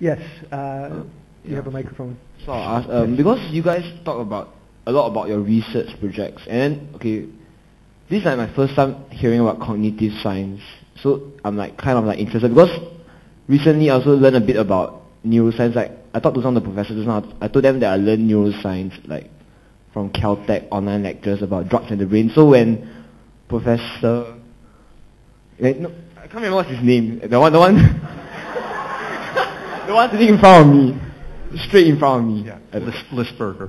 Yes, you have a microphone. So I'll ask, because you guys talk a lot about your research projects, and okay, this is like my first time hearing about cognitive science, so I'm like kind of like interested, because recently I also learned a bit about neuroscience. Like I talked to some of the professors just now, I told them that I learned neuroscience like from Caltech online lectures about drugs in the brain. So when Professor, no, I can't remember what's his name, the one the one sitting in front of me, straight in front of me. Yeah, Lisberger.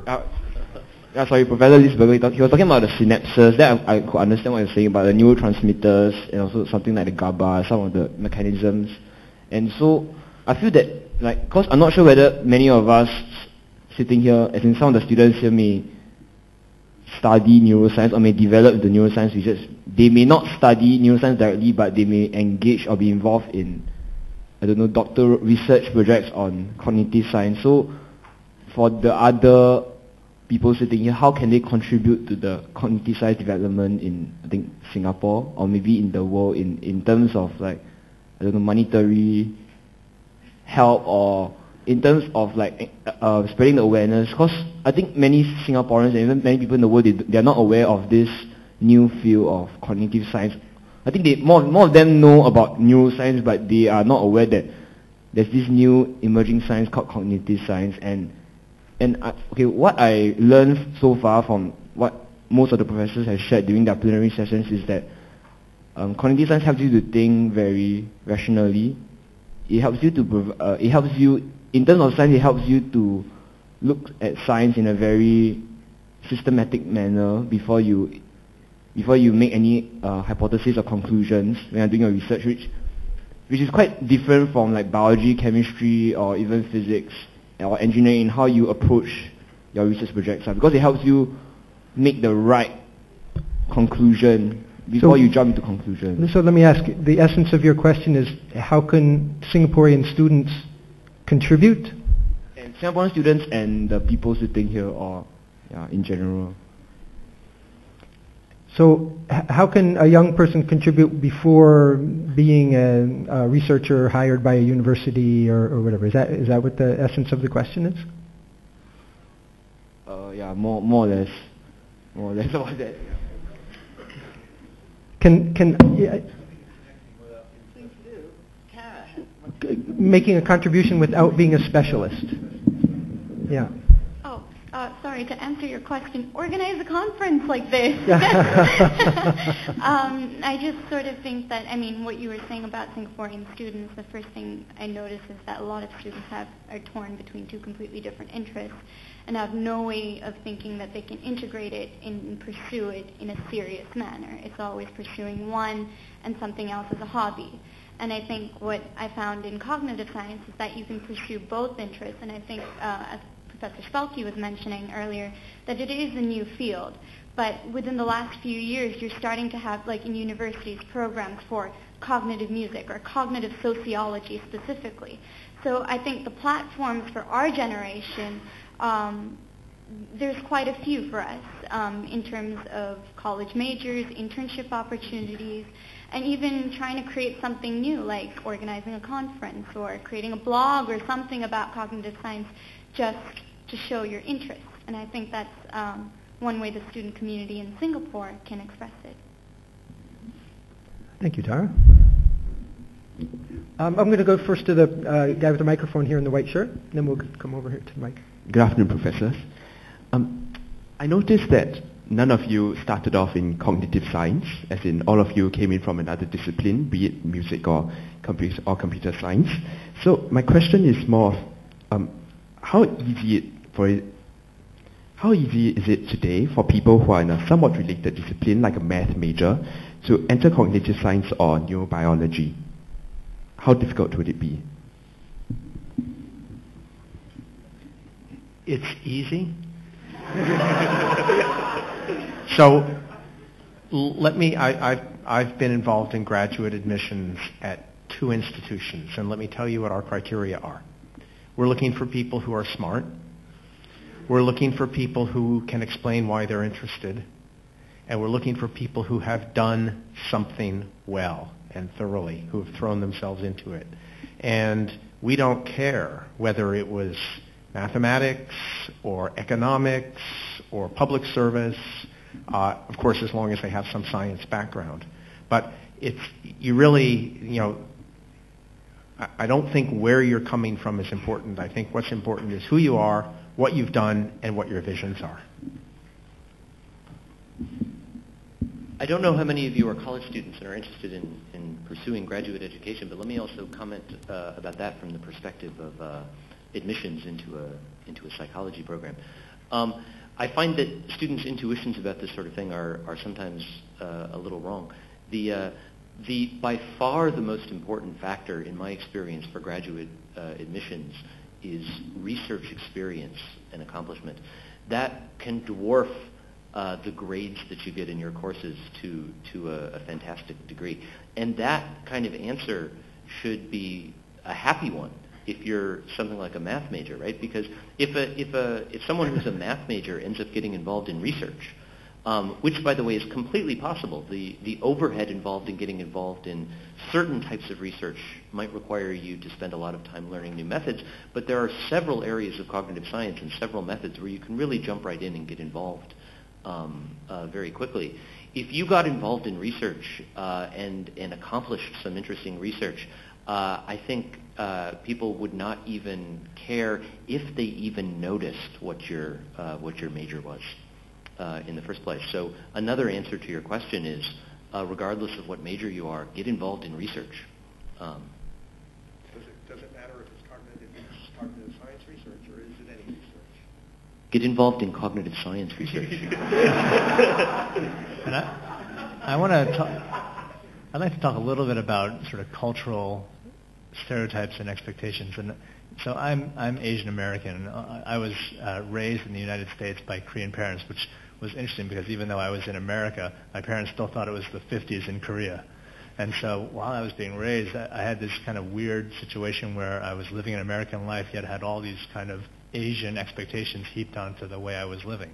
Yeah, sorry, Professor Lisberger, he was talking about the synapses. That I could understand what he was saying about the neurotransmitters and also something like the GABA, some of the mechanisms. And so I feel that, like, because I'm not sure whether many of us sitting here, as in some of the students here may study neuroscience or may develop the neuroscience research. They may not study neuroscience directly, but they may engage or be involved in, I don't know, doctoral research projects on cognitive science. So for the other people sitting here, how can they contribute to the cognitive science development in, I think, Singapore or maybe in the world in terms of, like, I don't know, monetary help or in terms of like spreading the awareness? Because I think many Singaporeans and even many people in the world, they are not aware of this new field of cognitive science. I think more of them know about neuroscience, but they are not aware that there's this new emerging science called cognitive science. Okay, what I learned so far from what most of the professors have shared during their plenary sessions is that cognitive science helps you to think very rationally. It helps you in terms of science, it helps you to look at science in a very systematic manner before you make any hypotheses or conclusions when you're doing your research, which is quite different from like biology, chemistry, or even physics or engineering, how you approach your research projects, because it helps you make the right conclusion before you jump into conclusions. So let me ask, the essence of your question is, how can Singaporean students contribute? And Singaporean students and the people sitting here, or in general. So how can a young person contribute before being a researcher hired by a university or whatever? Is that what the essence of the question is? Yeah, more or less about that. Making a contribution without being a specialist. Yeah. Sorry, to answer your question, organize a conference like this. I just sort of think that, I mean, what you were saying about Singaporean students, the first thing I noticed is that a lot of students are torn between two completely different interests and have no way of thinking that they can integrate it and pursue it in a serious manner. It's always pursuing one and something else as a hobby. And I think what I found in cognitive science is that you can pursue both interests, and I think as Professor Spelke was mentioning earlier, that it is a new field. But within the last few years, you're starting to have, like in universities, programs for cognitive music or cognitive sociology specifically. So I think the platforms for our generation, there's quite a few for us in terms of college majors, internship opportunities, and even trying to create something new, like organizing a conference or creating a blog or something about cognitive science just to show your interest. And I think that's one way the student community in Singapore can express it. Thank you, Tara. I'm going to go first to the guy with the microphone here in the white shirt, and then we'll come over here to Mike. Good afternoon, professors. I noticed that none of you started off in cognitive science, as in all of you came in from another discipline, be it music or computer science. So my question is more of how easy is it today for people who are in a somewhat related discipline, like a math major, to enter cognitive science or neurobiology? How difficult would it be? It's easy. So I've been involved in graduate admissions at 2 institutions, and let me tell you what our criteria are. We're looking for people who are smart. We're looking for people who can explain why they're interested. And we're looking for people who have done something well and thoroughly, who have thrown themselves into it. And We don't care whether it was mathematics or economics or public service, of course, as long as they have some science background. But you really, I don't think where you're coming from is important. I think what's important is who you are, what you've done, and what your visions are. I don't know how many of you are college students and are interested in pursuing graduate education, but let me also comment about that from the perspective of admissions into a psychology program. I find that students' intuitions about this sort of thing are sometimes a little wrong. By far the most important factor in my experience for graduate admissions is research experience and accomplishment. That can dwarf the grades that you get in your courses to a fantastic degree. And that kind of answer should be a happy one if you're something like a math major, right? Because if someone who's a math major ends up getting involved in research, which, by the way, is completely possible. The overhead involved in getting involved in certain types of research might require you to spend a lot of time learning new methods, but there are several areas of cognitive science and several methods where you can really jump right in and get involved very quickly. If you got involved in research and accomplished some interesting research, I think people would not even care if they even noticed what your major was in the first place. So another answer to your question is, regardless of what major you are, get involved in research. Does it matter if it's cognitive science research, or is it any research? Get involved in cognitive science research. And I'd like to talk a little bit about sort of cultural stereotypes and expectations. And so I'm Asian American. I was raised in the United States by Korean parents, which was interesting because even though I was in America, my parents still thought it was the 50s in Korea. And so while I was being raised, I had this kind of weird situation where I was living an American life, yet had all these kind of Asian expectations heaped onto the way I was living.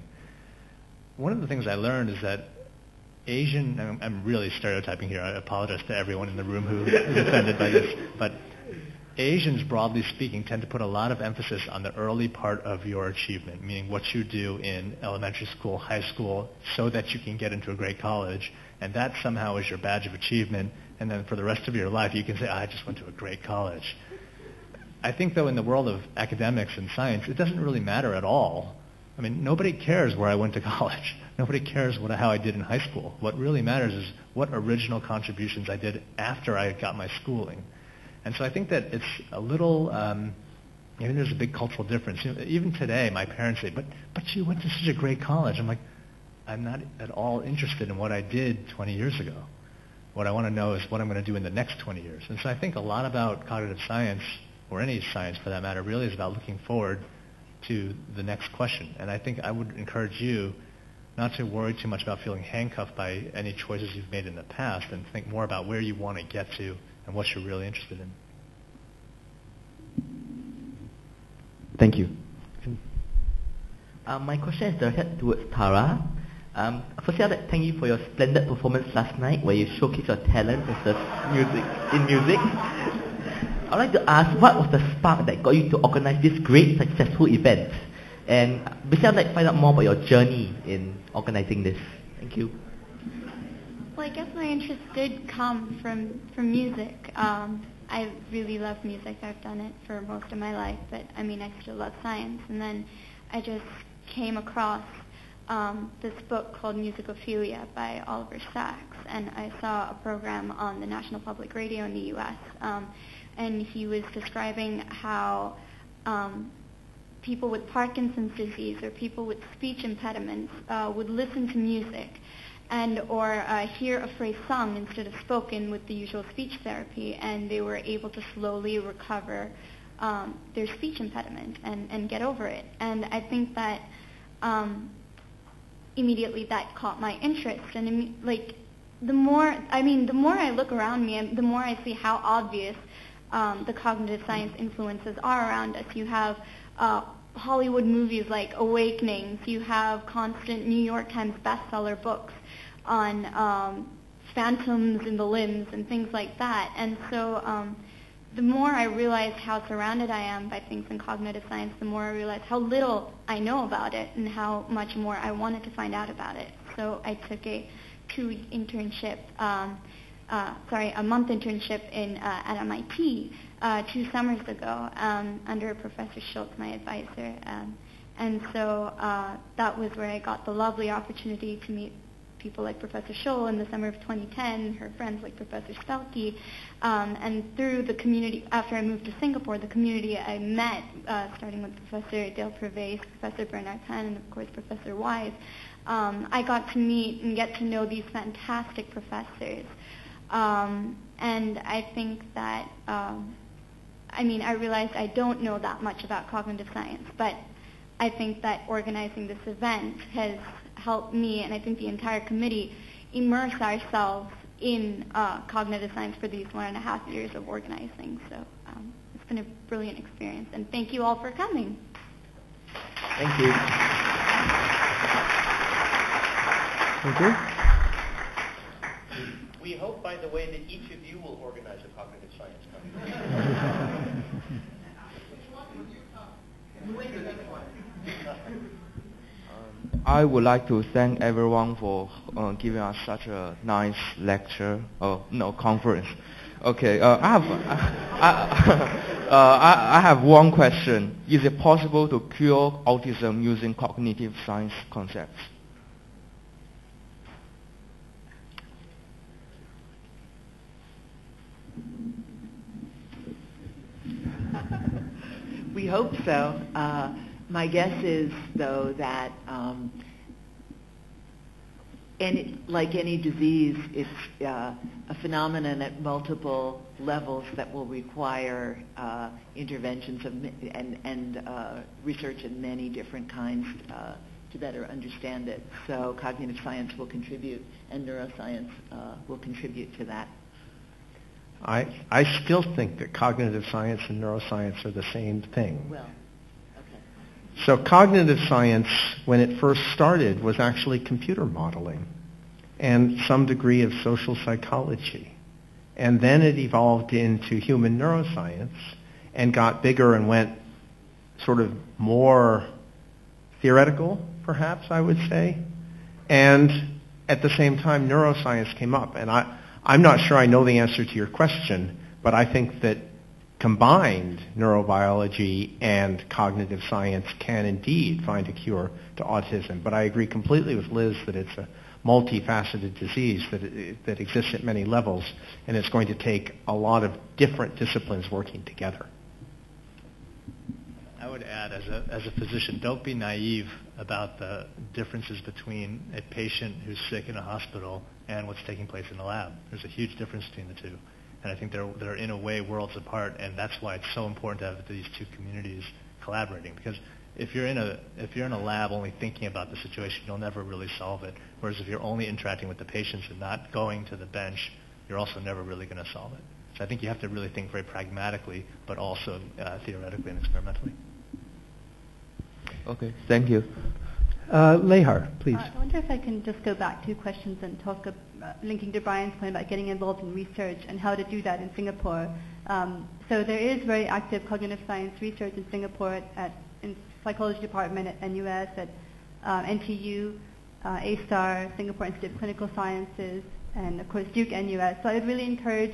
One of the things I learned is that Asian, I'm really stereotyping here, I apologize to everyone in the room who is offended by this, but Asians, broadly speaking, tend to put a lot of emphasis on the early part of your achievement, meaning what you do in elementary school, high school, so that you can get into a great college, and that somehow is your badge of achievement, and then for the rest of your life you can say, I just went to a great college. I think, though, in the world of academics and science, it doesn't really matter at all. I mean, nobody cares where I went to college. Nobody cares how I did in high school. What really matters is what original contributions I did after I got my schooling. And so I think that it's a little, there's a big cultural difference. Even today, my parents say, but you went to such a great college. I'm like, I'm not at all interested in what I did 20 years ago. What I want to know is what I'm going to do in the next 20 years. And so I think a lot about cognitive science, or any science for that matter, really is about looking forward to the next question. And I think I would encourage you not to worry too much about feeling handcuffed by any choices you've made in the past, and think more about where you want to get to and what you're really interested in. Thank you. My question is directed towards Tara. Firstly, I'd like to thank you for your splendid performance last night, where you showcased your talent in music. I'd like to ask, what was the spark that got you to organize this great, successful event? And basically, I'd like to find out more about your journey in organizing this. Thank you. Well, I guess my interest did come from music. I really love music. I've done it for most of my life, but I mean, I still love science. And then I just came across this book called Musicophilia by Oliver Sacks, and I saw a program on the National Public Radio in the U.S., and he was describing how people with Parkinson's disease or people with speech impediments would listen to music or hear a phrase sung instead of spoken with the usual speech therapy, and they were able to slowly recover their speech impediment and get over it. And I think that immediately that caught my interest. And the more I look around me, the more I see how obvious the cognitive science influences are around us. You have Hollywood movies like Awakenings. You have constant New York Times bestseller books on phantoms in the limbs and things like that. And so the more I realized how surrounded I am by things in cognitive science, the more I realized how little I know about it and how much more I wanted to find out about it. So I took a a month internship at MIT 2 summers ago under Professor Schultz, my advisor. And so that was where I got the lovely opportunity to meet people like Professor Scholl in the summer of 2010, her friends like Professor Spelke, and through the community, after I moved to Singapore, the community I met, starting with Professor Dale Purves, Professor Bernard Tan, and of course Professor Wyse, I got to meet and get to know these fantastic professors. And I think that, I realized I don't know that much about cognitive science, but I think that organizing this event has helped me, and I think the entire committee, immerse ourselves in cognitive science for these 1.5 years of organizing. So it's been a brilliant experience, and thank you all for coming. Thank you. Thank you. We hope, by the way, that each of you will organize a cognitive science conference. I would like to thank everyone for giving us such a nice lecture. Conference. Okay, I have one question. Is it possible to cure autism using cognitive science concepts? We hope so. My guess is, though, that like any disease, it's a phenomenon at multiple levels that will require interventions and research of many different kinds to better understand it. So cognitive science will contribute, and neuroscience will contribute to that. I still think that cognitive science and neuroscience are the same thing. Well, okay. So cognitive science, when it first started, was actually computer modeling and some degree of social psychology. And then it evolved into human neuroscience and got bigger and went sort of more theoretical, perhaps I would say. And at the same time, neuroscience came up. And I'm not sure I know the answer to your question, but I think that combined neurobiology and cognitive science can indeed find a cure to autism. But I agree completely with Liz that it's a multifaceted disease that exists at many levels, and it's going to take a lot of different disciplines working together. I would add, as a physician, don't be naive about the differences between a patient who's sick in a hospital and what's taking place in the lab. There's a huge difference between the two. And I think they're in a way worlds apart, and that's why it's so important to have these two communities collaborating. Because if you're in a lab only thinking about the situation, you'll never really solve it. Whereas if you're only interacting with the patients and not going to the bench, you're also never really going to solve it. So I think you have to really think very pragmatically, but also theoretically and experimentally. Okay, thank you. Lehar, please. I wonder if I can just go back 2 questions and talk linking to Brian's point about getting involved in research and how to do that in Singapore. So there is very active cognitive science research in Singapore in psychology department at NUS, at NTU, A-STAR, Singapore Institute of Clinical Sciences, and of course Duke NUS. So I would really encourage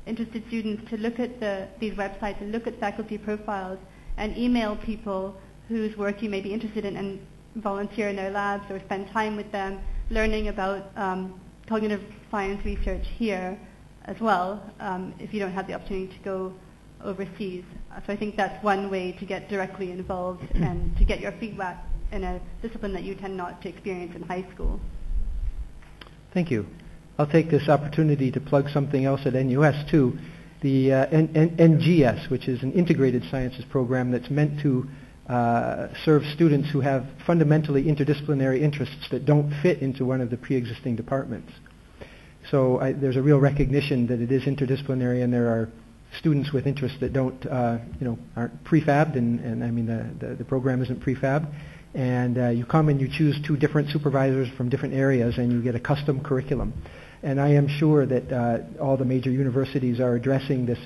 interested students to look at these websites and look at faculty profiles and email people whose work you may be interested in and volunteer in their labs or spend time with them learning about cognitive science research here as well, if you don't have the opportunity to go overseas. So I think that's one way to get directly involved and to get your feedback in a discipline that you tend not to experience in high school. Thank you. I'll take this opportunity to plug something else at NUS too. The NGS, which is an integrated sciences program that's meant to serve students who have fundamentally interdisciplinary interests that don't fit into one of the pre-existing departments. So there's a real recognition that it is interdisciplinary, and there are students with interests that aren't prefabbed, and I mean the program isn't prefabbed. And you come and you choose 2 different supervisors from different areas, and you get a custom curriculum. And I am sure that all the major universities are addressing this